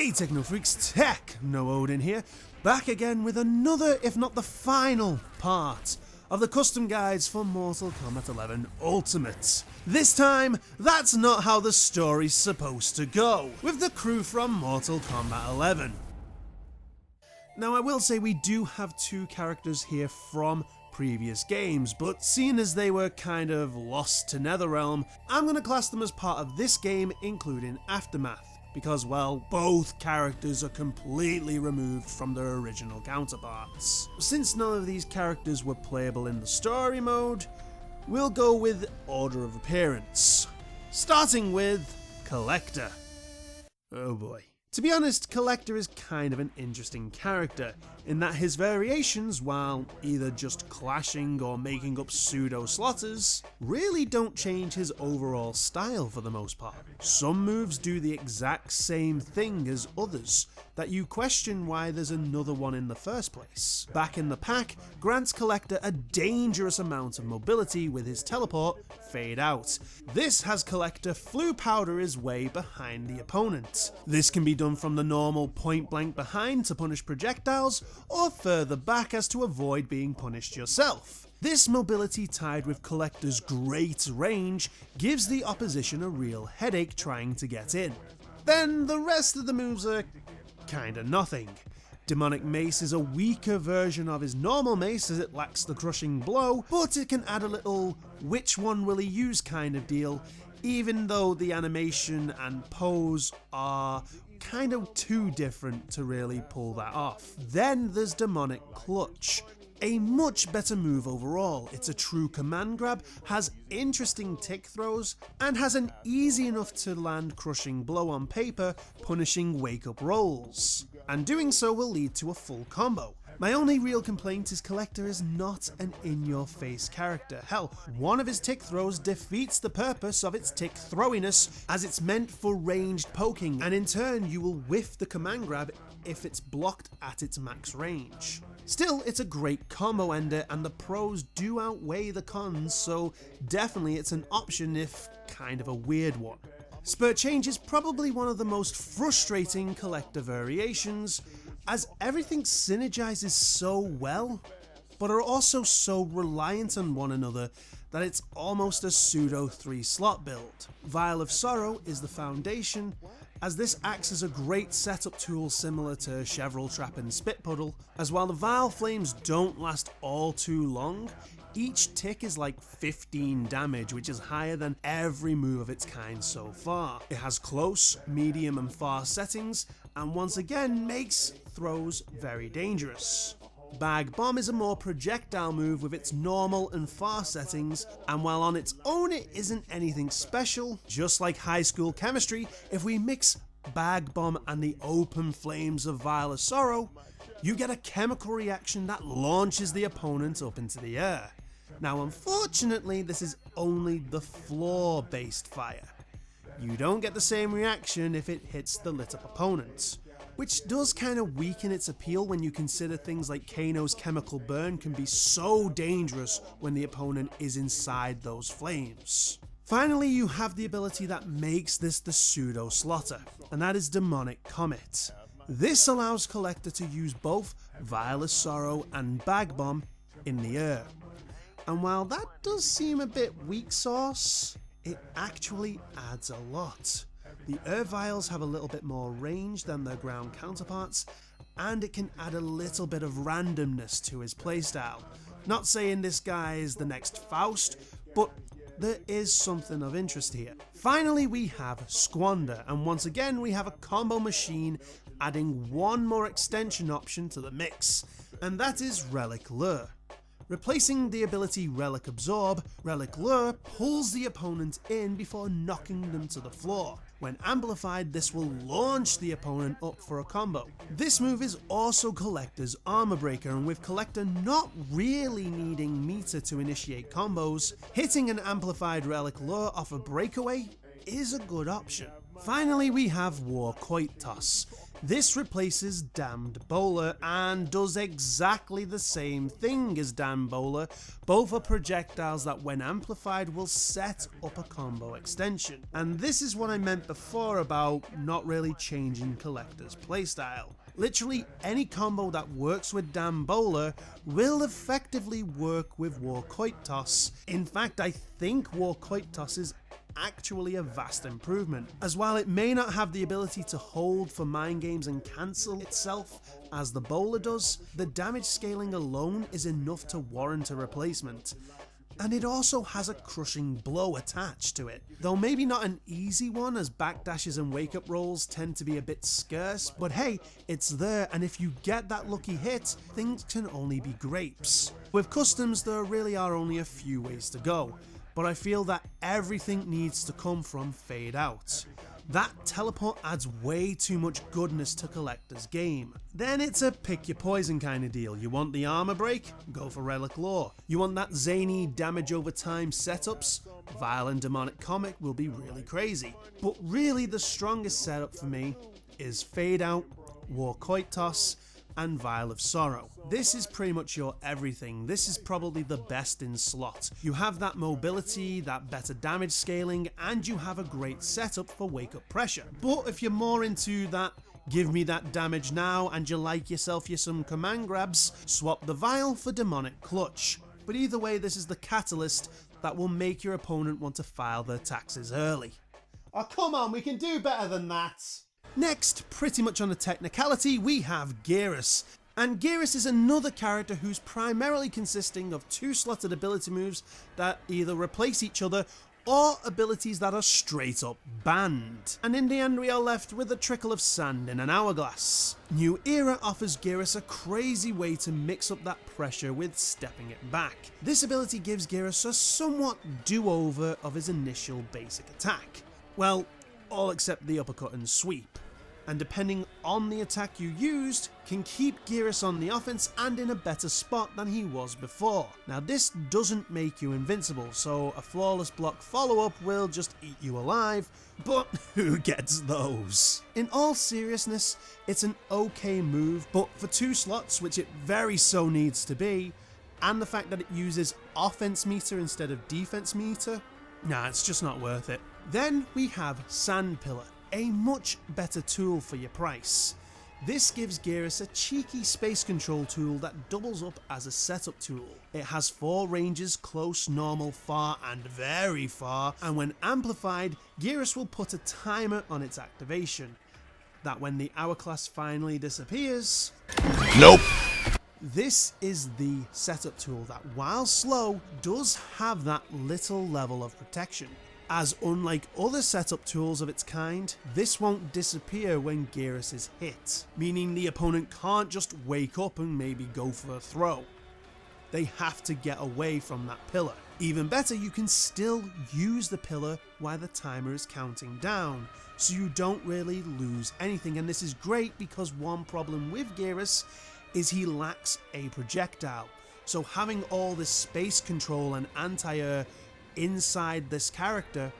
Hey Techno Freaks, Techno Odin here, back again with another, if not the final, part of the custom guides for Mortal Kombat 11 Ultimate. This time, that's not how the story's supposed to go, with the crew from Mortal Kombat 11. Now I will say we do have two characters here from previous games, but seeing as they were kind of lost to Netherrealm, I'm going to class them as part of this game, including Aftermath. Because, well, both characters are completely removed from their original counterparts. Since none of these characters were playable in the story mode, we'll go with order of appearance. Starting with Kollector. Oh boy. To be honest, Kollector is kind of an interesting character, in that his variations, while either just clashing or making up pseudo-slotters, really don't change his overall style for the most part. Some moves do the exact same thing as others, that you question why there's another one in the first place. Back in the Pack grants Kollector a dangerous amount of mobility with his teleport, Fade Out. This has Kollector flu powder his way behind the opponent. This can be done from the normal point blank behind to punish projectiles, or further back as to avoid being punished yourself. This mobility tied with Kollector's great range gives the opposition a real headache trying to get in. Then the rest of the moves are kinda nothing. Demonic Mace is a weaker version of his normal mace as it lacks the crushing blow, but it can add a little which one will he use kind of deal, even though the animation and pose are kind of too different to really pull that off. Then there's Demonic Clutch. A much better move overall. It's a true command grab, has interesting tick throws, and has an easy enough to land crushing blow on paper, punishing wake up rolls. And doing so will lead to a full combo. My only real complaint is Kollector is not an in-your-face character. Hell, one of his tick throws defeats the purpose of its tick throwiness, as it's meant for ranged poking, and in turn you will whiff the command grab if it's blocked at its max range. Still, it's a great combo ender, and the pros do outweigh the cons, so definitely it's an option if kind of a weird one. Spurt Change is probably one of the most frustrating Kollector variations, as everything synergizes so well, but are also so reliant on one another that it's almost a pseudo 3-slot build. Vial of Sorrow is the foundation, as this acts as a great setup tool similar to Chevral Trap and Spit Puddle, as while the Vial Flames don't last all too long, each tick is like 15 damage, which is higher than every move of its kind so far. It has close, medium and far settings, and once again makes throws very dangerous. Bag Bomb is a more projectile move with its normal and far settings, and while on its own it isn't anything special, just like High School Chemistry, if we mix Bag Bomb and the open flames of Vial of Sorrow, you get a chemical reaction that launches the opponent up into the air. Now unfortunately this is only the floor-based fire. You don't get the same reaction if it hits the lit up opponent, which does kind of weaken its appeal when you consider things like Kano's Chemical Burn can be so dangerous when the opponent is inside those flames. Finally, you have the ability that makes this the pseudo slotter, and that is Demonic Comet. This allows Kollector to use both Vial of Sorrow and Bag Bomb in the air. And while that does seem a bit weak sauce, it actually adds a lot. The air vials have a little bit more range than their ground counterparts, and it can add a little bit of randomness to his playstyle. Not saying this guy is the next Faust, but there is something of interest here. Finally, we have Squander, and once again we have a combo machine adding one more extension option to the mix, and that is Relic Lure. Replacing the ability Relic Absorb, Relic Lure pulls the opponent in before knocking them to the floor. When amplified, this will launch the opponent up for a combo. This move is also Kollector's Armor Breaker, and with Kollector not really needing meter to initiate combos, hitting an amplified Relic Lure off a breakaway is a good option. Finally, we have War Quoit Toss. This replaces Damned Bowler and does exactly the same thing as Damned Bowler. Both are projectiles that when amplified will set up a combo extension. And this is what I meant before about not really changing Kollector's playstyle. Literally any combo that works with Damned Bowler will effectively work with War Quoit Toss. In fact, I think War Quoit Toss is actually a vast improvement, as while it may not have the ability to hold for mind games and cancel itself as the bowler does, the damage scaling alone is enough to warrant a replacement. And it also has a crushing blow attached to it, though maybe not an easy one as backdashes and wake up rolls tend to be a bit scarce, but hey, it's there, and if you get that lucky hit, things can only be grapes. With customs there really are only a few ways to go, but I feel that everything needs to come from Fade Out. That teleport adds way too much goodness to Kollector's game. Then it's a pick your poison kind of deal. You want the armor break? Go for Relic Lore. You want that zany damage over time setups? Vile and Demonic Comic will be really crazy. But really the strongest setup for me is Fade Out, War Quoit Toss, and Vial of Sorrow. This is pretty much your everything. This is probably the best in slot. You have that mobility, that better damage scaling, and you have a great setup for wake up pressure. But if you're more into that give me that damage now and you like yourself some command grabs, swap the Vial for Demonic Clutch. But either way, this is the catalyst that will make your opponent want to file their taxes early. Oh come on, we can do better than that! Next, pretty much on a technicality, we have Geras. And Geras is another character who's primarily consisting of two slotted ability moves that either replace each other or abilities that are straight up banned. And in the end we are left with a trickle of sand in an hourglass. New Era offers Geras a crazy way to mix up that pressure with stepping it back. This ability gives Geras a somewhat do-over of his initial basic attack. Well, all except the uppercut and sweep. And depending on the attack you used, can keep Geras on the offense and in a better spot than he was before. Now this doesn't make you invincible, so a flawless block follow-up will just eat you alive, but who gets those? In all seriousness, it's an okay move, but for 2 slots, which it very so needs to be, and the fact that it uses offense meter instead of defense meter, nah, it's just not worth it. Then we have Sand Pillar, a much better tool for your price. This gives Geras a cheeky space control tool that doubles up as a setup tool. It has 4 ranges: close, normal, far and very far, and when amplified, Geras will put a timer on its activation. That when the hourglass finally disappears... Nope! This is the setup tool that, while slow, does have that little level of protection. As unlike other setup tools of its kind, this won't disappear when Geras is hit, meaning the opponent can't just wake up and maybe go for a throw. They have to get away from that pillar. Even better, you can still use the pillar while the timer is counting down, so you don't really lose anything. And this is great because one problem with Geras is he lacks a projectile, so having all this space control and anti-air inside this character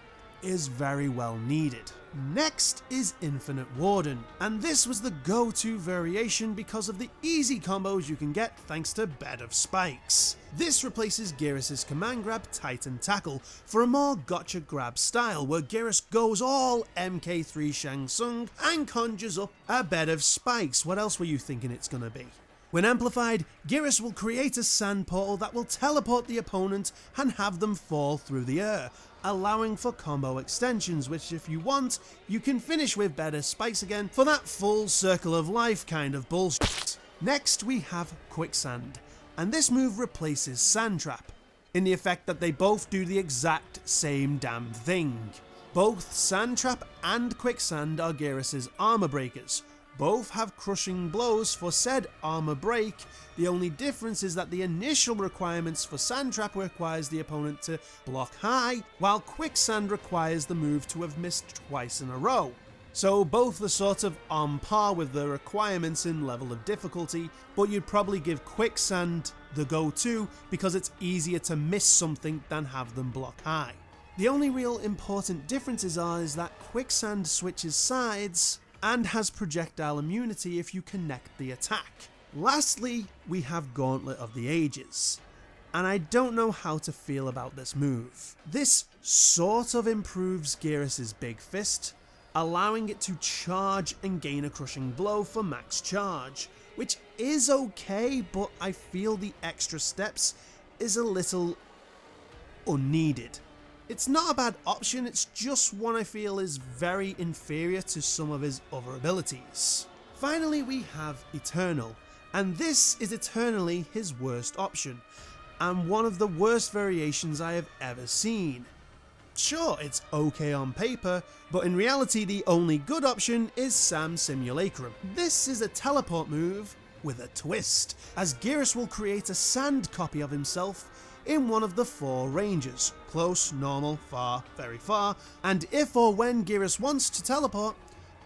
is very well needed. Next is Infinite Warden, and this was the go-to variation because of the easy combos you can get thanks to Bed of Spikes. This replaces Geras' command grab Titan Tackle for a more gotcha grab style where Geras goes all MK3 Shang Tsung and conjures up a Bed of Spikes. What else were you thinking it's gonna be? When amplified, Geras will create a sand portal that will teleport the opponent and have them fall through the air, allowing for combo extensions, which if you want, you can finish with better spikes again for that full circle of life kind of bullshit. Next we have Quicksand, and this move replaces Sand Trap, in the effect that they both do the exact same damn thing. Both Sand Trap and Quicksand are Geras' armor breakers. Both have crushing blows for said armor break. The only difference is that the initial requirements for Sand Trap requires the opponent to block high, while Quicksand requires the move to have missed twice in a row. So both are sort of on par with the requirements in level of difficulty, but you'd probably give Quicksand the go-to because it's easier to miss something than have them block high. The only real important differences is that Quicksand switches sides and has projectile immunity if you connect the attack. Lastly, we have Gauntlet of the Ages, and I don't know how to feel about this move. This sort of improves Geras' big fist, allowing it to charge and gain a crushing blow for max charge, which is okay, but I feel the extra steps is a little unneeded. It's not a bad option, it's just one I feel is very inferior to some of his other abilities. Finally, we have Eternal, and this is eternally his worst option, and one of the worst variations I have ever seen. Sure, it's okay on paper, but in reality the only good option is Sam Simulacrum. This is a teleport move with a twist, as Geras will create a sand copy of himself in one of the 4 ranges: close, normal, far, very far, and if or when Geras wants to teleport,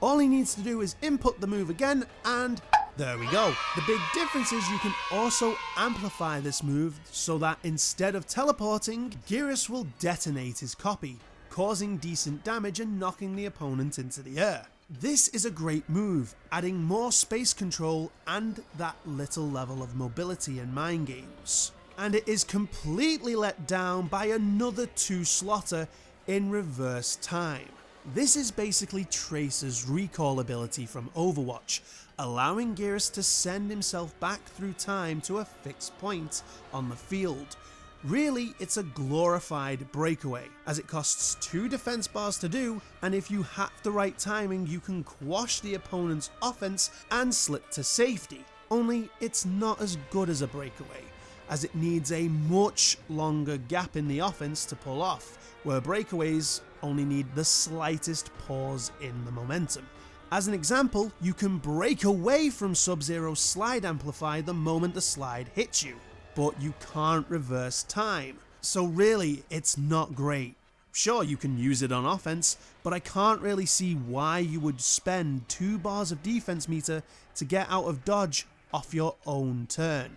all he needs to do is input the move again and there we go. The big difference is you can also amplify this move so that instead of teleporting, Geras will detonate his copy, causing decent damage and knocking the opponent into the air. This is a great move, adding more space control and that little level of mobility in mind games. And it is completely let down by another 2 slotter in reverse time. This is basically Tracer's recall ability from Overwatch, allowing Geras to send himself back through time to a fixed point on the field. Really, it's a glorified breakaway, as it costs 2 defense bars to do, and if you have the right timing you can quash the opponent's offense and slip to safety. Only it's not as good as a breakaway, as it needs a much longer gap in the offense to pull off, where breakaways only need the slightest pause in the momentum. As an example, you can break away from Sub-Zero's slide amplify the moment the slide hits you, but you can't reverse time, so really it's not great. Sure, you can use it on offense, but I can't really see why you would spend 2 bars of defense meter to get out of dodge off your own turn.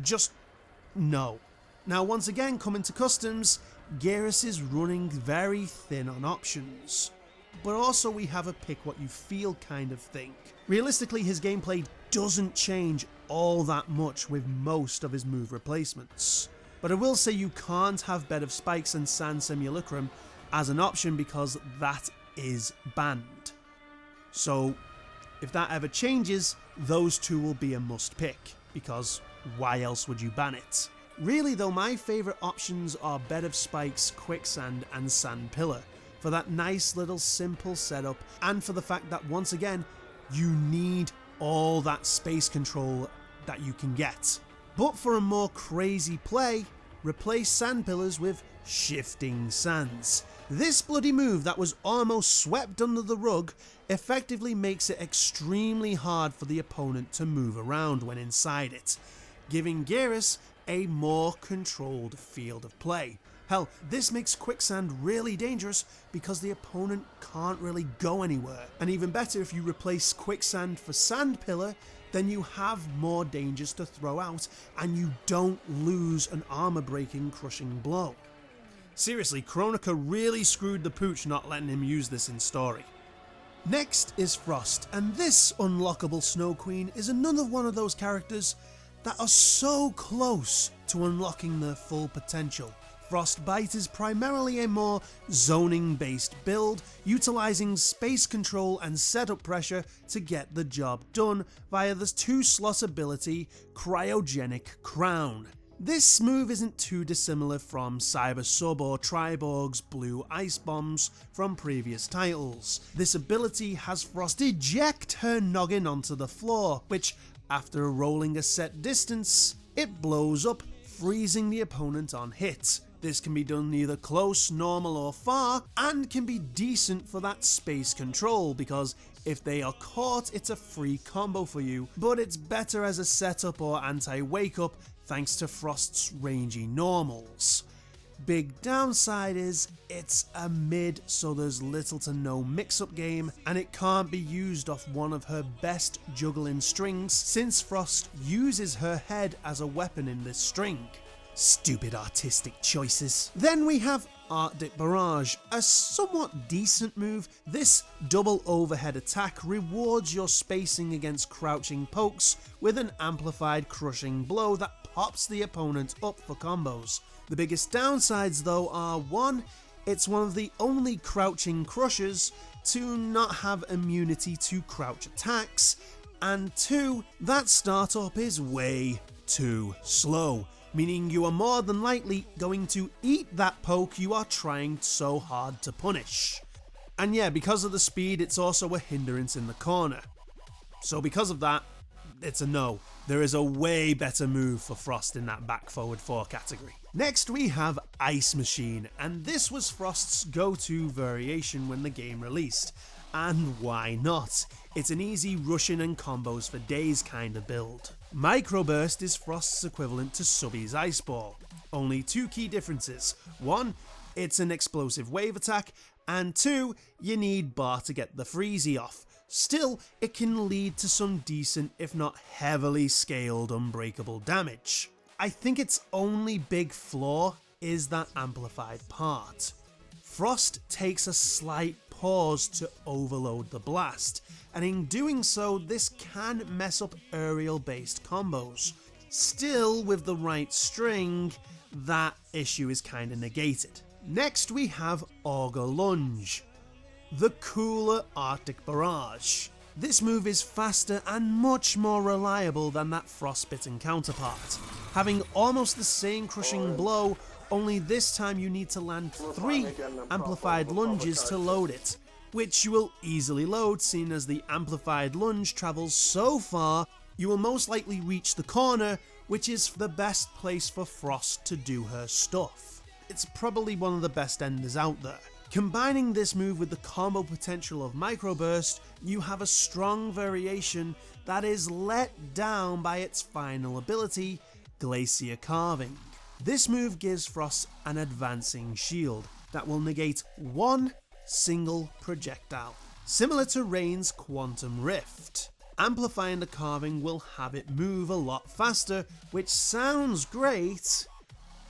Just no. Now once again, coming to customs, Geras is running very thin on options, but also we have a pick what you feel kind of thing. Realistically, his gameplay doesn't change all that much with most of his move replacements, but I will say you can't have Bed of Spikes and Sand Simulacrum as an option because that is banned. So if that ever changes, those 2 will be a must pick, because why else would you ban it? Really though, my favourite options are Bed of Spikes, Quicksand and Sand Pillar, for that nice little simple setup and for the fact that once again, you need all that space control that you can get. But for a more crazy play, replace Sand Pillars with Shifting Sands. This bloody move that was almost swept under the rug effectively makes it extremely hard for the opponent to move around when inside it, giving Geras a more controlled field of play. Hell, this makes Quicksand really dangerous because the opponent can't really go anywhere. And even better, if you replace Quicksand for Sand Pillar, then you have more dangers to throw out and you don't lose an armor breaking crushing blow. Seriously, Kronika really screwed the pooch not letting him use this in story. Next is Frost, and this unlockable Snow Queen is another one of those characters that are so close to unlocking their full potential. Frostbite is primarily a more zoning based build, utilising space control and setup pressure to get the job done via the 2 slot ability Cryogenic Crown. This move isn't too dissimilar from Cyber Sub or Triborg's Blue Ice Bombs from previous titles. This ability has Frost eject her noggin onto the floor, which after rolling a set distance, it blows up, freezing the opponent on hit. This can be done either close, normal or far, and can be decent for that space control because if they are caught it's a free combo for you, but it's better as a setup or anti-wake up thanks to Frost's rangy normals. Big downside is it's a mid, so there's little to no mix-up game, and it can't be used off one of her best juggling strings since Frost uses her head as a weapon in this string. Stupid artistic choices. Then we have Arctic Barrage, a somewhat decent move. This double overhead attack rewards your spacing against crouching pokes with an amplified crushing blow that pops the opponent up for combos. The biggest downsides though are 1. It's one of the only crouching crushers to not have immunity to crouch attacks, and 2. That startup is way too slow, meaning you are more than likely going to eat that poke you are trying so hard to punish. And yeah, because of the speed, it's also a hindrance in the corner. So because of that, it's a no. There is a way better move for Frost in that back forward 4 category. Next we have Ice Machine, and this was Frost's go-to variation when the game released. And why not? It's an easy rush-in and combos for days kind of build. Microburst is Frost's equivalent to Subby's Ice Ball. Only 2 key differences. 1, it's an explosive wave attack, and 2, you need bar to get the freezy off. Still, it can lead to some decent, if not heavily scaled, unbreakable damage. I think its only big flaw is that amplified part. Frost takes a slight pause to overload the blast, and in doing so this can mess up aerial based combos. Still, with the right string, that issue is kinda negated. Next we have Auger Lunge, the cooler Arctic Barrage. This move is faster and much more reliable than that frostbitten counterpart, having almost the same crushing blow, only this time you need to land 3 amplified lunges to load it, which you will easily load seeing as the amplified lunge travels so far you will most likely reach the corner, which is the best place for Frost to do her stuff. It's probably one of the best enders out there. Combining this move with the combo potential of Microburst, you have a strong variation that is let down by its final ability, Glacier Carving. This move gives Frost an advancing shield that will negate 1 single projectile, similar to Rain's Quantum Rift. Amplifying the carving will have it move a lot faster, which sounds great,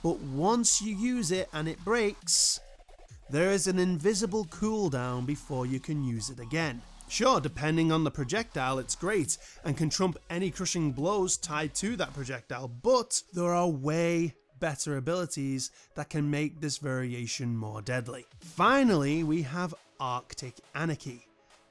but once you use it and it breaks, there is an invisible cooldown before you can use it again. Sure, depending on the projectile it's great and can trump any crushing blows tied to that projectile, but there are way better abilities that can make this variation more deadly. Finally, we have Arctic Anarchy,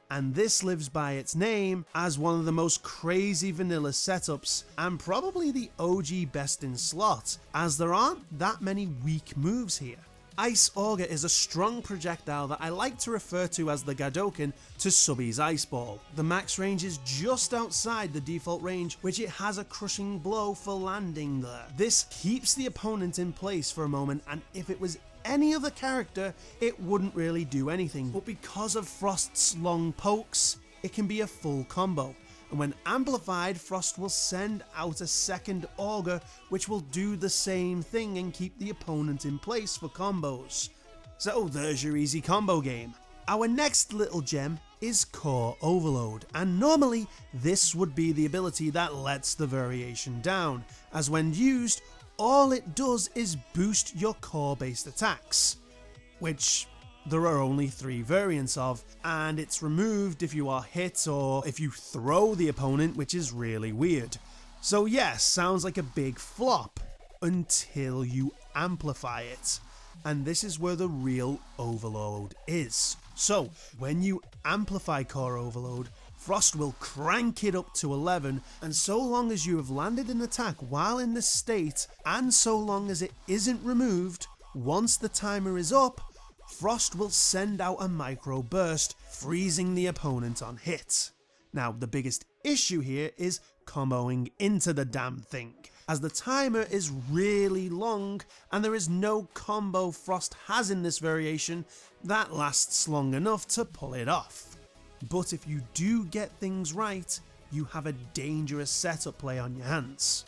and this lives by its name as one of the most crazy vanilla setups and probably the OG best in slot, as there aren't that many weak moves here. Ice Auger is a strong projectile that I like to refer to as the Gadoken to Subby's Ice Ball. The max range is just outside the default range, which it has a crushing blow for landing there. This keeps the opponent in place for a moment, and if it was any other character, it wouldn't really do anything. But because of Frost's long pokes, it can be a full combo. And when amplified, Frost will send out a second Auger which will do the same thing and keep the opponent in place for combos. So there's your easy combo game. Our next little gem is Core Overload, and normally this would be the ability that lets the variation down, as when used, all it does is boost your core based attacks, which there are only 3 variants of, and it's removed if you are hit or if you throw the opponent, which is really weird. So yes, sounds like a big flop until you amplify it, and this is where the real overload is. So when you amplify Core Overload, Frost will crank it up to 11, and so long as you have landed an attack while in this state, and so long as it isn't removed, once the timer is up, Frost will send out a micro burst, freezing the opponent on hit. Now, the biggest issue here is comboing into the damn thing, as the timer is really long and there is no combo Frost has in this variation that lasts long enough to pull it off. But if you do get things right, you have a dangerous setup play on your hands.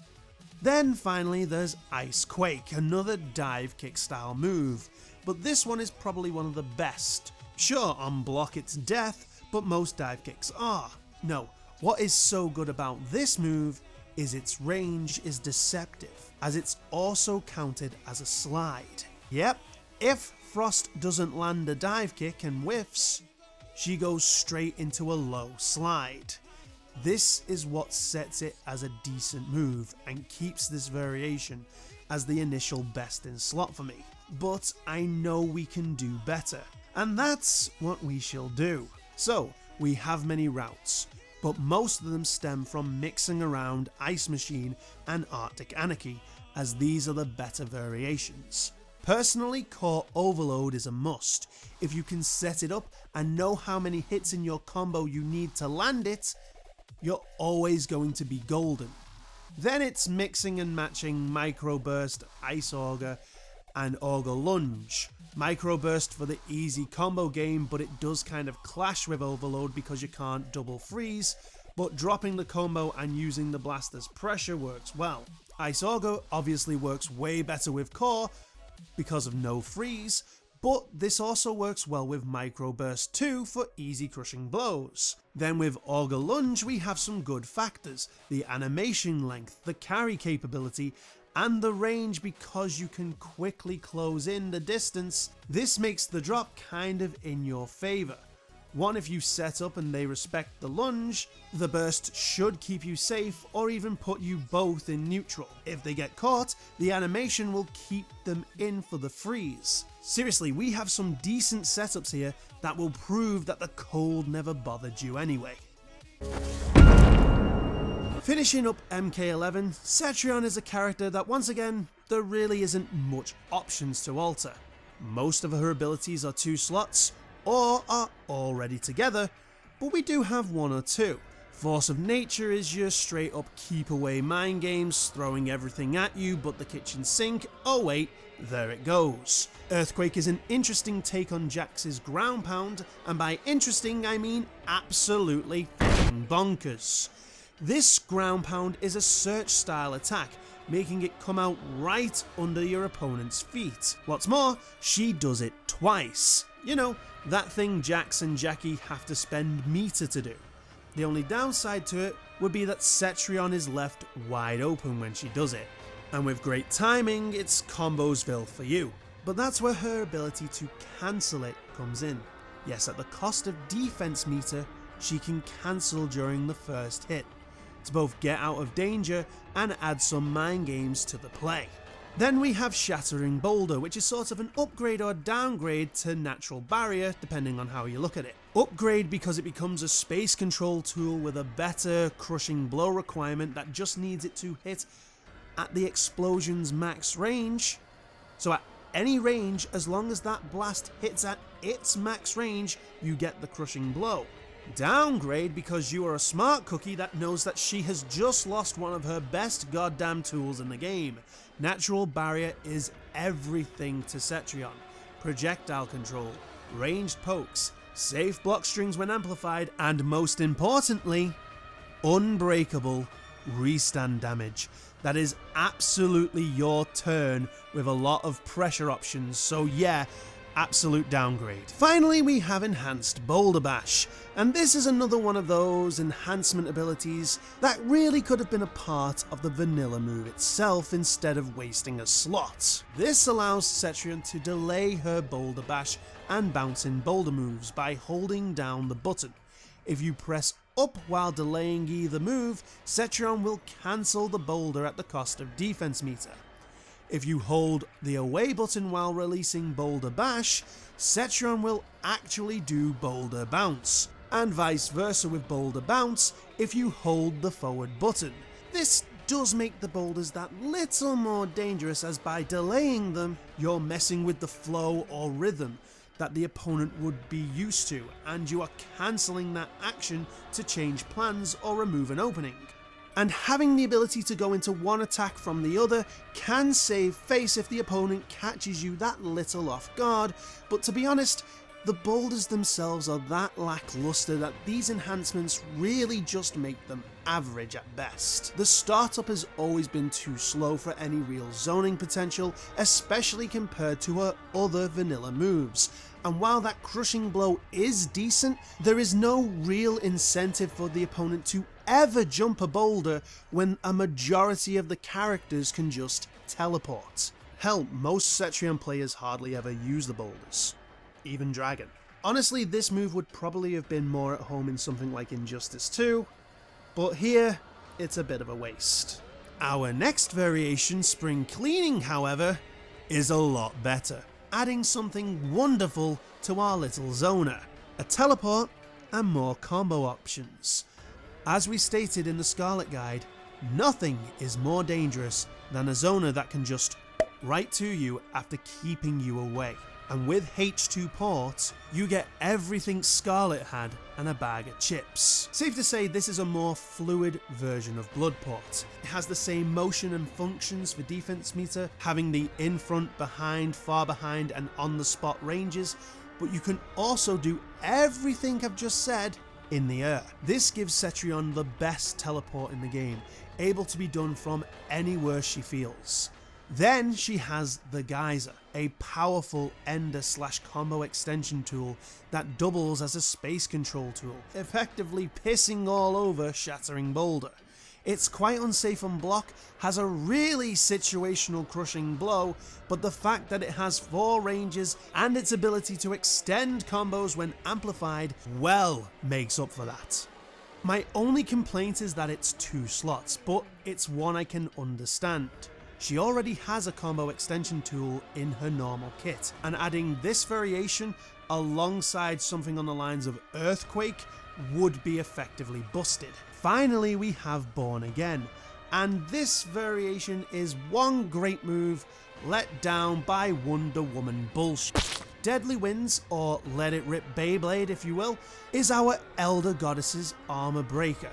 Then finally there's Ice Quake, another dive kick style move, but this one is probably one of the best. Sure, on block it's death, but most dive kicks are. No, what is so good about this move is its range is deceptive, as it's also counted as a slide. Yep, if Frost doesn't land a dive kick and whiffs, she goes straight into a low slide. This is what sets it as a decent move and keeps this variation as the initial best in slot for me. But I know we can do better, and that's what we shall do. So we have many routes, but most of them stem from mixing around Ice Machine and Arctic Anarchy, as these are the better variations. Personally, Core Overload is a must. If you can set it up and know how many hits in your combo you need to land it, you're always going to be golden. Then it's mixing and matching Microburst, Ice Auger, and Auger Lunge. Microburst for the easy combo game, but it does kind of clash with Overload because you can't double freeze, but dropping the combo and using the blaster's pressure works well. Ice Auger obviously works way better with Core because of no freeze, but this also works well with Microburst 2 for easy crushing blows. Then with Auger Lunge we have some good factors, the animation length, the carry capability, and the range because you can quickly close in the distance. This makes the drop kind of in your favour. One, if you set up and they respect the lunge, the burst should keep you safe or even put you both in neutral. If they get caught, the animation will keep them in for the freeze. Seriously, we have some decent setups here that will prove that the cold never bothered you anyway. Finishing up MK11, Cetrion is a character that once again, there really isn't much options to alter. Most of her abilities are 2 slots, or are already together, but we do have 1 or 2. Force of Nature is your straight up keep away mind games, throwing everything at you but the kitchen sink. Oh wait, there it goes. Earthquake is an interesting take on Jax's ground pound, and by interesting I mean absolutely f***ing bonkers. This ground pound is a search style attack, making it come out right under your opponent's feet. What's more, she does it twice. You know, that thing Jax and Jackie have to spend meter to do. The only downside to it would be that Cetrion is left wide open when she does it, and with great timing it's combosville for you. But that's where her ability to cancel it comes in. Yes, at the cost of defense meter, she can cancel during the first hit, to both get out of danger and add some mind games to the play. Then we have Shattering Boulder, which is sort of an upgrade or downgrade to Natural Barrier, depending on how you look at it. Upgrade because it becomes a space control tool with a better crushing blow requirement that just needs it to hit at the explosion's max range. So at any range, as long as that blast hits at its max range, you get the crushing blow. Downgrade because you are a smart cookie that knows that she has just lost one of her best goddamn tools in the game. Natural Barrier is everything to Cetrion. Projectile control, ranged pokes, safe block strings when amplified, and most importantly, unbreakable restand damage. That is absolutely your turn with a lot of pressure options, so yeah, absolute downgrade. Finally, we have Enhanced Boulder Bash, and this is another one of those enhancement abilities that really could have been a part of the vanilla move itself instead of wasting a slot. This allows Cetrion to delay her Boulder Bash and bouncing boulder moves by holding down the button. If you press up while delaying either move, Cetrion will cancel the boulder at the cost of defense meter. If you hold the away button while releasing Boulder Bash, Cetrion will actually do Boulder Bounce, and vice versa with Boulder Bounce if you hold the forward button. This does make the boulders that little more dangerous, as by delaying them, you're messing with the flow or rhythm that the opponent would be used to, and you are cancelling that action to change plans or remove an opening. And having the ability to go into one attack from the other can save face if the opponent catches you that little off guard, but to be honest, the boulders themselves are that lackluster that these enhancements really just make them average at best. The startup has always been too slow for any real zoning potential, especially compared to her other vanilla moves. And while that crushing blow is decent, there is no real incentive for the opponent to ever jump a boulder when a majority of the characters can just teleport. Hell, most Cetrion players hardly ever use the boulders. Even Dragon. Honestly, this move would probably have been more at home in something like Injustice 2, but here, it's a bit of a waste. Our next variation, Spring Cleaning, however, is a lot better, adding something wonderful to our little zoner, a teleport and more combo options. As we stated in the Scarlet Guide, nothing is more dangerous than a zoner that can just right to you after keeping you away. And with H2 ports, you get everything Scarlet had and a bag of chips. Safe to say this is a more fluid version of Bloodport. It has the same motion and functions for defense meter, having the in front, behind, far behind and on the spot ranges, but you can also do everything I've just said in the air. This gives Cetrion the best teleport in the game, able to be done from anywhere she feels. Then she has the Geyser, a powerful ender/combo extension tool that doubles as a space control tool, effectively pissing all over Shattering Boulder. It's quite unsafe on block, has a really situational crushing blow, but the fact that it has 4 ranges and its ability to extend combos when amplified well makes up for that. My only complaint is that it's 2 slots, but it's one I can understand. She already has a combo extension tool in her normal kit, and adding this variation alongside something on the lines of Earthquake would be effectively busted. Finally, we have Born Again, and this variation is one great move let down by Wonder Woman bullshit. Deadly Winds, or Let It Rip Beyblade if you will, is our Elder Goddess's armor breaker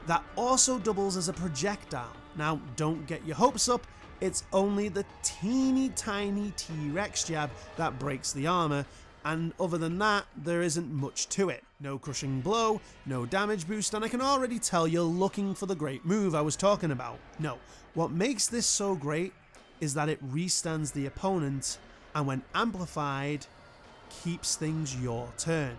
that also doubles as a projectile. Now don't get your hopes up, it's only the teeny tiny T-Rex jab that breaks the armor, and other than that, there isn't much to it. No crushing blow, no damage boost, and I can already tell you're looking for the great move I was talking about. No, what makes this so great is that it restands the opponent, and when amplified, keeps things your turn.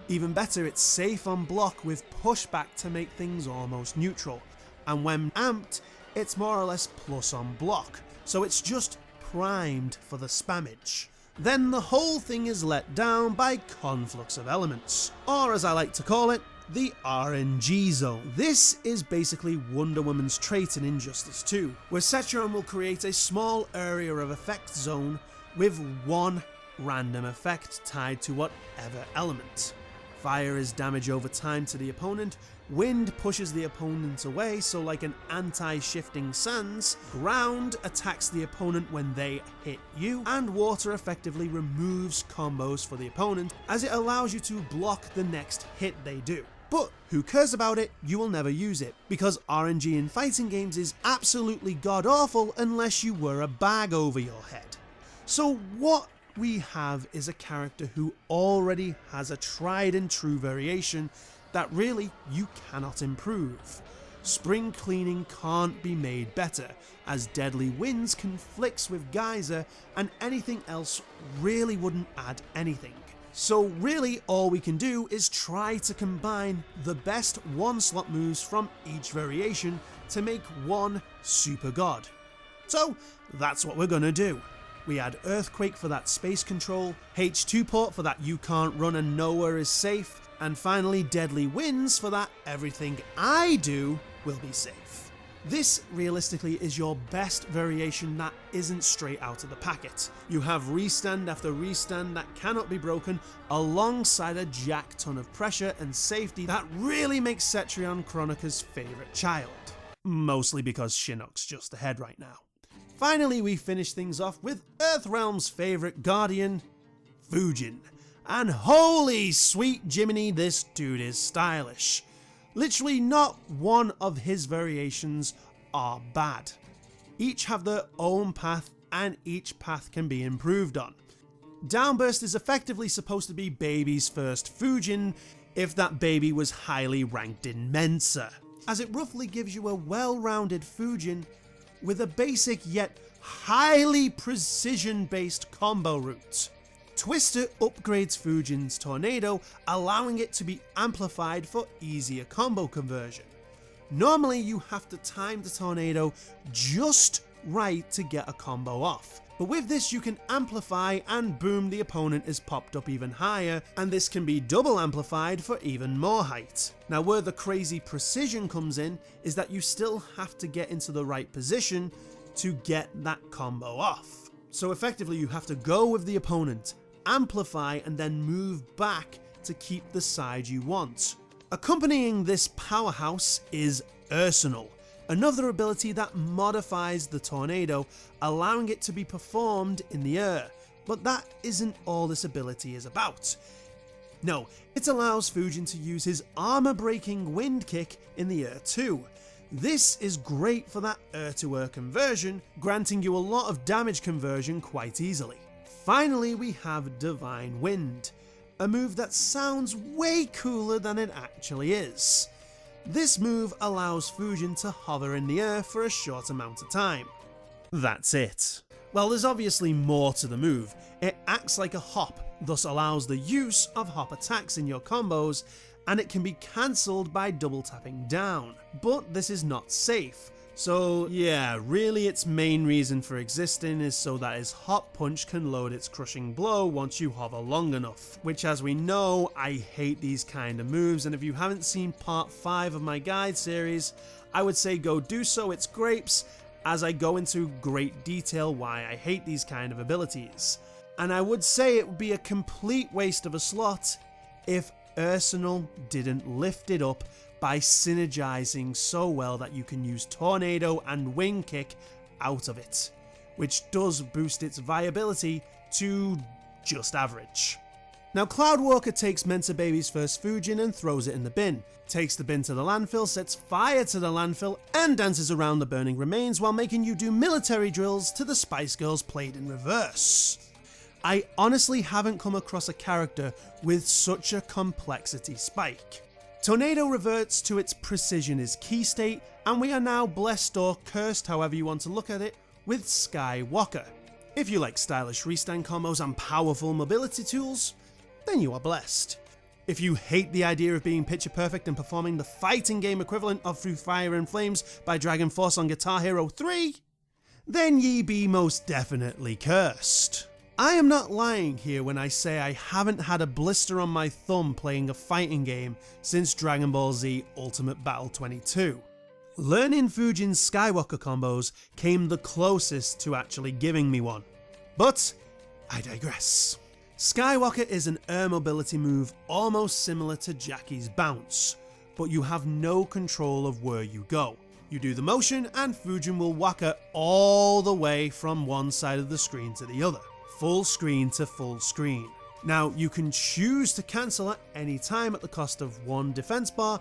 Even better, it's safe on block with pushback to make things almost neutral, and when amped, it's more or less plus on block, so it's just primed for the spammage. Then the whole thing is let down by Conflux of Elements, or as I like to call it, the RNG zone. This is basically Wonder Woman's trait in Injustice 2, where Cetrion will create a small area of effect zone with one random effect tied to whatever element. Fire is damage over time to the opponent, wind pushes the opponent away, so like an anti-shifting sands, ground attacks the opponent when they hit you, and water effectively removes combos for the opponent as it allows you to block the next hit they do. But who cares about it? You will never use it, because RNG in fighting games is absolutely god-awful unless you wear a bag over your head. So what we have is a character who already has a tried and true variation that really you cannot improve. Spring Cleaning can't be made better, as Deadly Winds conflicts with Geyser and anything else really wouldn't add anything. So really all we can do is try to combine the best one slot moves from each variation to make one super god. So that's what we're gonna do. We add Earthquake for that space control, H2 port for that you can't run and nowhere is safe, and finally Deadly Winds for that everything I do will be safe. This realistically is your best variation that isn't straight out of the packet. You have restand after restand that cannot be broken, alongside a jack ton of pressure and safety that really makes Cetrion Chronica's favourite child. Mostly because Shinnok's just ahead right now. Finally, we finish things off with Earthrealm's favourite guardian, Fujin. And holy sweet Jiminy, this dude is stylish. Literally not one of his variations are bad. Each have their own path and each path can be improved on. Downburst is effectively supposed to be baby's first Fujin if that baby was highly ranked in Mensa, as it roughly gives you a well-rounded Fujin with a basic yet highly precision-based combo route. Twister upgrades Fujin's Tornado, allowing it to be amplified for easier combo conversion. Normally you have to time the Tornado just right to get a combo off. But with this you can amplify and boom, the opponent is popped up even higher, and this can be double amplified for even more height. Now where the crazy precision comes in is that you still have to get into the right position to get that combo off. So effectively you have to go with the opponent, amplify and then move back to keep the side you want. Accompanying this powerhouse is Arsenal, another ability that modifies the tornado, allowing it to be performed in the air. But that isn't all this ability is about. No, it allows Fujin to use his armor-breaking wind kick in the air too. This is great for that air-to-air conversion, granting you a lot of damage conversion quite easily. Finally, we have Divine Wind, a move that sounds way cooler than it actually is. This move allows Fujin to hover in the air for a short amount of time. That's it. Well, there's obviously more to the move. It acts like a hop, thus allows the use of hop attacks in your combos, and it can be cancelled by double tapping down. But this is not safe. So yeah, really its main reason for existing is so that his hop punch can load its crushing blow once you hover long enough. Which, as we know, I hate these kind of moves, and if you haven't seen part 5 of my guide series, I would say go do so, it's grapes, as I go into great detail why I hate these kind of abilities. And I would say it would be a complete waste of a slot if Arsenal didn't lift it up by synergizing so well that you can use Tornado and Wing Kick out of it, which does boost its viability to just average. Now Cloudwalker takes Mentor Baby's first Fujin and throws it in the bin, takes the bin to the landfill, sets fire to the landfill and dances around the burning remains while making you do military drills to the Spice Girls played in reverse. I honestly haven't come across a character with such a complexity spike. Tornado reverts to its precision is key state, and we are now blessed or cursed, however you want to look at it, with Skywalker. If you like stylish restand combos and powerful mobility tools, then you are blessed. If you hate the idea of being picture perfect and performing the fighting game equivalent of Through Fire and Flames by Dragon Force on Guitar Hero 3, then ye be most definitely cursed. I am not lying here when I say I haven't had a blister on my thumb playing a fighting game since Dragon Ball Z Ultimate Battle 22. Learning Fujin's Skywalker combos came the closest to actually giving me one. But I digress. Skywalker is an air mobility move almost similar to Jackie's bounce, but you have no control of where you go. You do the motion and Fujin will waka all the way from one side of the screen to the other. Full screen to full screen. Now you can choose to cancel at any time at the cost of 1 defense bar,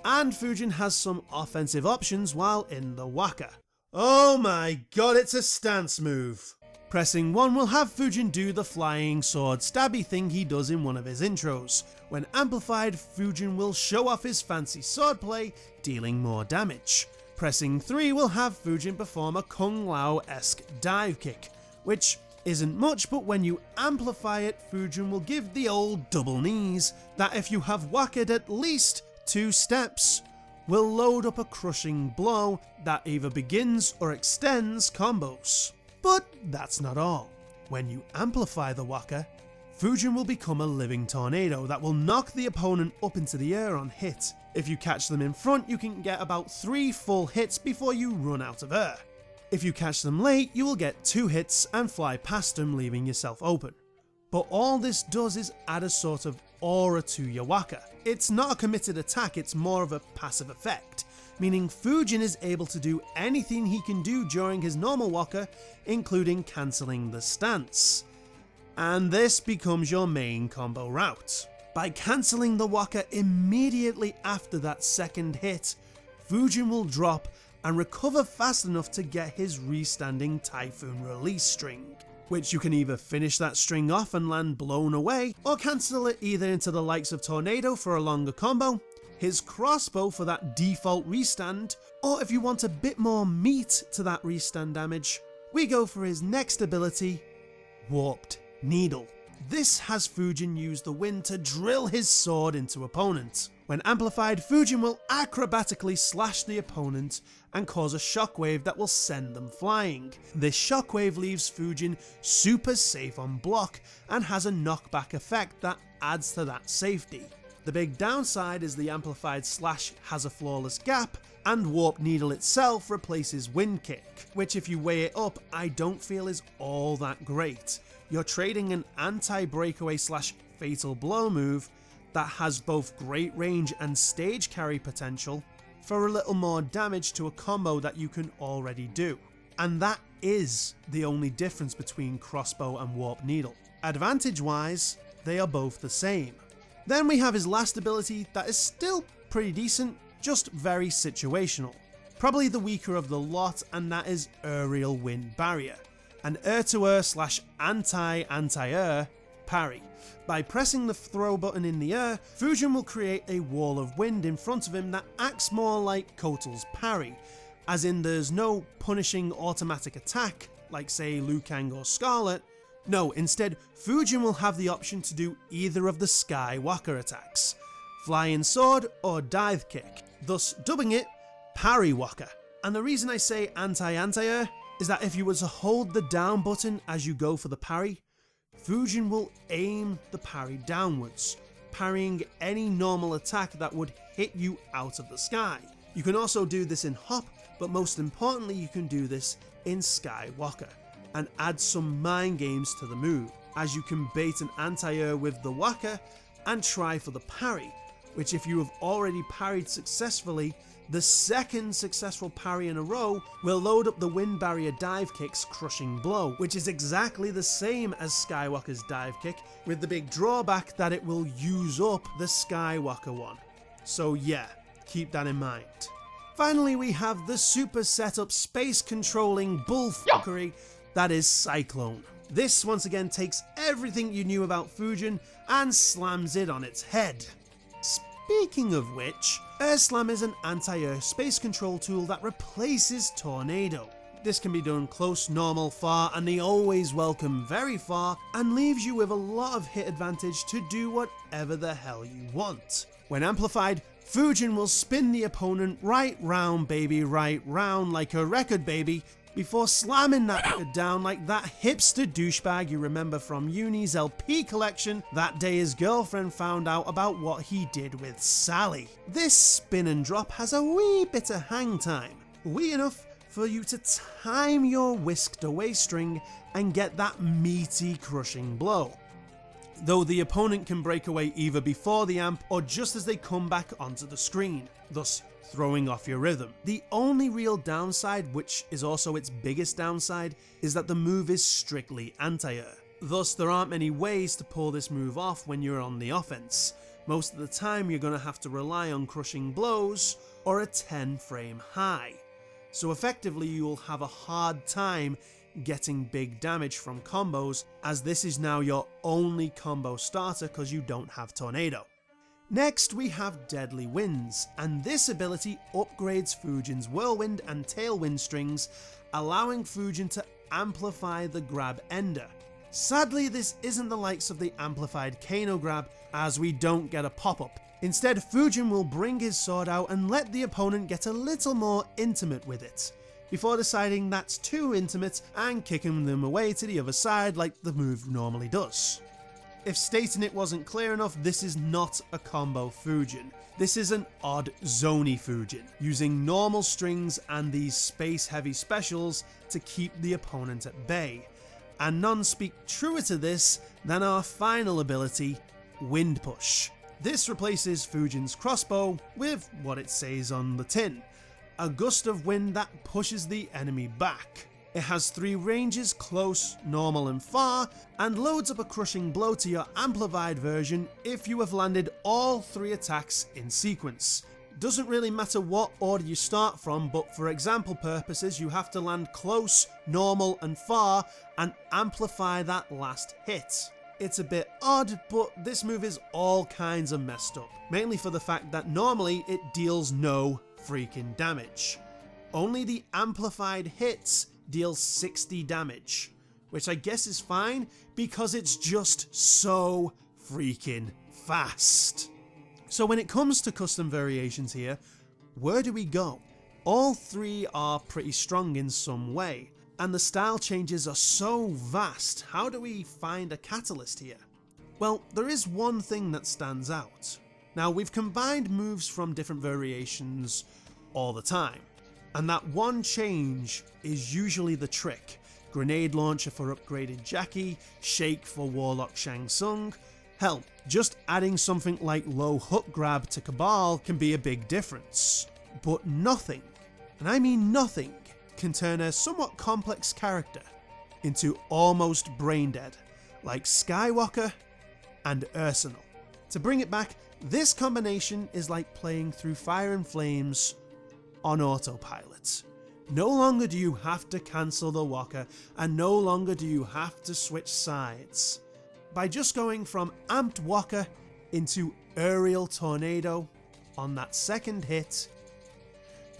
and Fujin has some offensive options while in the waka. Oh my god, it's a stance move! Pressing 1 will have Fujin do the flying sword stabby thing he does in one of his intros. When amplified, Fujin will show off his fancy swordplay, dealing more damage. Pressing 3 will have Fujin perform a Kung Lao-esque dive kick, which isn't much, but when you amplify it, Fujin will give the old double knees that, if you have whacked at least 2 steps, will load up a crushing blow that either begins or extends combos. But that's not all. When you amplify the waka, Fujin will become a living tornado that will knock the opponent up into the air on hit. If you catch them in front, you can get about 3 full hits before you run out of air. If you catch them late, you will get 2 hits and fly past them, leaving yourself open. But all this does is add a sort of aura to your waka. It's not a committed attack, it's more of a passive effect, meaning Fujin is able to do anything he can do during his normal waka, including cancelling the stance. And this becomes your main combo route. By cancelling the waka immediately after that second hit, Fujin will drop and recover fast enough to get his restanding Typhoon release string, which you can either finish that string off and land blown away, or cancel it either into the likes of Tornado for a longer combo, his crossbow for that default restand, or if you want a bit more meat to that restand damage, we go for his next ability, Warped Needle. This has Fujin use the wind to drill his sword into opponent. When amplified, Fujin will acrobatically slash the opponent and cause a shockwave that will send them flying. This shockwave leaves Fujin super safe on block and has a knockback effect that adds to that safety. The big downside is the amplified slash has a flawless gap, and Warp Needle itself replaces Wind Kick, which if you weigh it up, I don't feel is all that great. You're trading an anti-breakaway slash fatal blow move that has both great range and stage carry potential for a little more damage to a combo that you can already do. And that is the only difference between Crossbow and Warp Needle. Advantage wise, they are both the same. Then we have his last ability that is still pretty decent, just very situational. Probably the weaker of the lot, and that is Aerial Wind Barrier, an air-to-air slash anti-anti-air parry. By pressing the throw button in the air, Fujin will create a wall of wind in front of him that acts more like Kotal's parry, as in there's no punishing automatic attack, like say Liu Kang or Scarlet. No, instead, Fujin will have the option to do either of the Skywalker attacks, Flying Sword or Dive Kick, thus dubbing it Parry Walker. And the reason I say anti-anti-air is that if you were to hold the down button as you go for the parry, Fujin will aim the parry downwards, parrying any normal attack that would hit you out of the sky. You can also do this in Hop, but most importantly you can do this in Skywalker, and add some mind games to the move, as you can bait an anti-air with the Waka and try for the parry, which if you have already parried successfully, the second successful parry in a row will load up the Wind Barrier Dive Kick's Crushing Blow, which is exactly the same as Skywalker's Dive Kick, with the big drawback that it will use up the Skywalker one. So yeah, keep that in mind. Finally, we have the super setup space controlling bullfuckery that is Cyclone. This once again takes everything you knew about Fujin and slams it on its head. Speaking of which, Air Slam is an anti-air space control tool that replaces Tornado. This can be done close, normal, far, and the always welcome very far, and leaves you with a lot of hit advantage to do whatever the hell you want. When amplified, Fujin will spin the opponent right round baby, right round like a record baby, before slamming that record down like that hipster douchebag you remember from Uni's LP collection that day his girlfriend found out about what he did with Sally. This spin and drop has a wee bit of hang time, wee enough for you to time your whisked away string and get that meaty crushing blow, though the opponent can break away either before the amp or just as they come back onto the screen, thus throwing off your rhythm. The only real downside, which is also its biggest downside, is that the move is strictly anti-air. Thus there aren't many ways to pull this move off when you're on the offense. Most of the time you're going to have to rely on crushing blows or a 10 frame high. So effectively you will have a hard time getting big damage from combos, as this is now your only combo starter because you don't have Tornado. Next we have Deadly Winds, and this ability upgrades Fujin's Whirlwind and Tailwind strings, allowing Fujin to amplify the grab ender. Sadly, this isn't the likes of the amplified Kano grab, as we don't get a pop-up. Instead, Fujin will bring his sword out and let the opponent get a little more intimate with it, before deciding that's too intimate and kicking them away to the other side like the move normally does. If stating it wasn't clear enough, this is not a combo Fujin. This is an odd zoney Fujin, using normal strings and these space heavy specials to keep the opponent at bay. And none speak truer to this than our final ability, Wind Push. This replaces Fujin's crossbow with what it says on the tin, a gust of wind that pushes the enemy back. It has 3 ranges, close, normal and far, and loads up a crushing blow to your amplified version if you have landed all 3 attacks in sequence. Doesn't really matter what order you start from, but for example purposes you have to land close, normal and far and amplify that last hit. It's a bit odd, but this move is all kinds of messed up, mainly for the fact that normally it deals no freaking damage. Only the amplified hits deals 60 damage, which I guess is fine because it's just so freaking fast. So when it comes to custom variations here, where do we go? All three are pretty strong in some way, and the style changes are so vast. How do we find a catalyst here? Well, there is one thing that stands out. Now, we've combined moves from different variations all the time, and that one change is usually the trick. Grenade launcher for upgraded Jackie, shake for Warlock Shang Tsung. Hell, just adding something like low hook grab to Cabal can be a big difference. But nothing, and I mean nothing, can turn a somewhat complex character into almost brain dead, like Skywalker and Arsenal. To bring it back, this combination is like playing through Fire and Flames on autopilot. No longer do you have to cancel the Walker, and no longer do you have to switch sides. By just going from Amped Walker into Aerial Tornado on that second hit,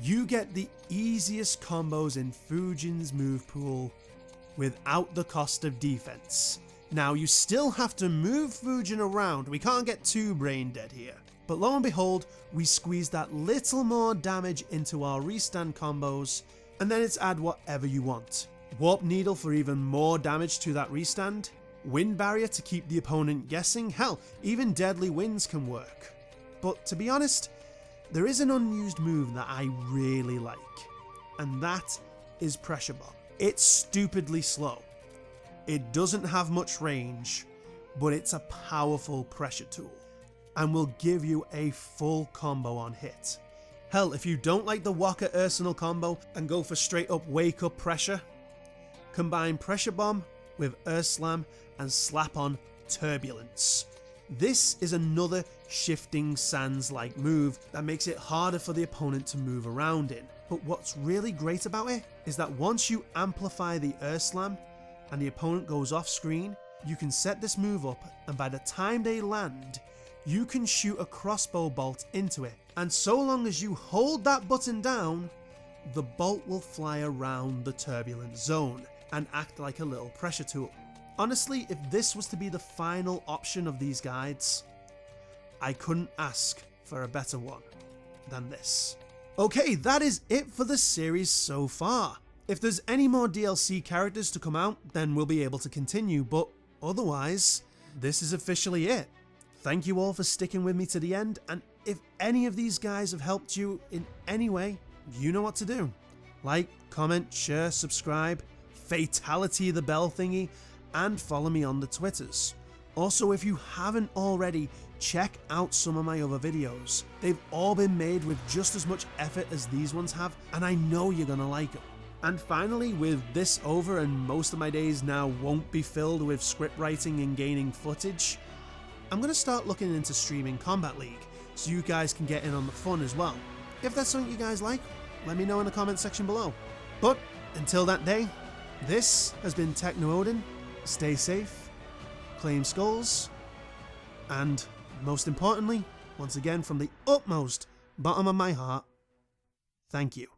you get the easiest combos in Fujin's move pool without the cost of defense. Now, you still have to move Fujin around, we can't get too brain dead here. But lo and behold, we squeeze that little more damage into our restand combos, and then it's add whatever you want. Warp Needle for even more damage to that restand, Wind Barrier to keep the opponent guessing, hell, even Deadly Winds can work. But to be honest, there is an unused move that I really like, and that is Pressure Bomb. It's stupidly slow. It doesn't have much range, but it's a powerful pressure tool, and will give you a full combo on hit. Hell, if you don't like the Walker Arsenal combo and go for straight up wake up pressure, combine Pressure Bomb with Earth Slam and slap on Turbulence. This is another shifting sands like move that makes it harder for the opponent to move around in. But what's really great about it is that once you amplify the Earth Slam and the opponent goes off screen, you can set this move up, and by the time they land, you can shoot a crossbow bolt into it. And so long as you hold that button down, the bolt will fly around the turbulent zone and act like a little pressure tool. Honestly, if this was to be the final option of these guides, I couldn't ask for a better one than this. Okay, that is it for the series so far. If there's any more DLC characters to come out, then we'll be able to continue, but otherwise, this is officially it. Thank you all for sticking with me to the end, and if any of these guys have helped you in any way, you know what to do. Like, comment, share, subscribe, fatality the bell thingy, and follow me on the Twitters. Also, if you haven't already, check out some of my other videos. They've all been made with just as much effort as these ones have, and I know you're gonna like them. And finally, with this over and most of my days now won't be filled with script writing and gaining footage, I'm going to start looking into streaming Kombat League, so you guys can get in on the fun as well. If that's something you guys like, let me know in the comment section below. But until that day, this has been Techno Odin. Stay safe, claim skulls, and most importantly, once again from the utmost bottom of my heart, thank you.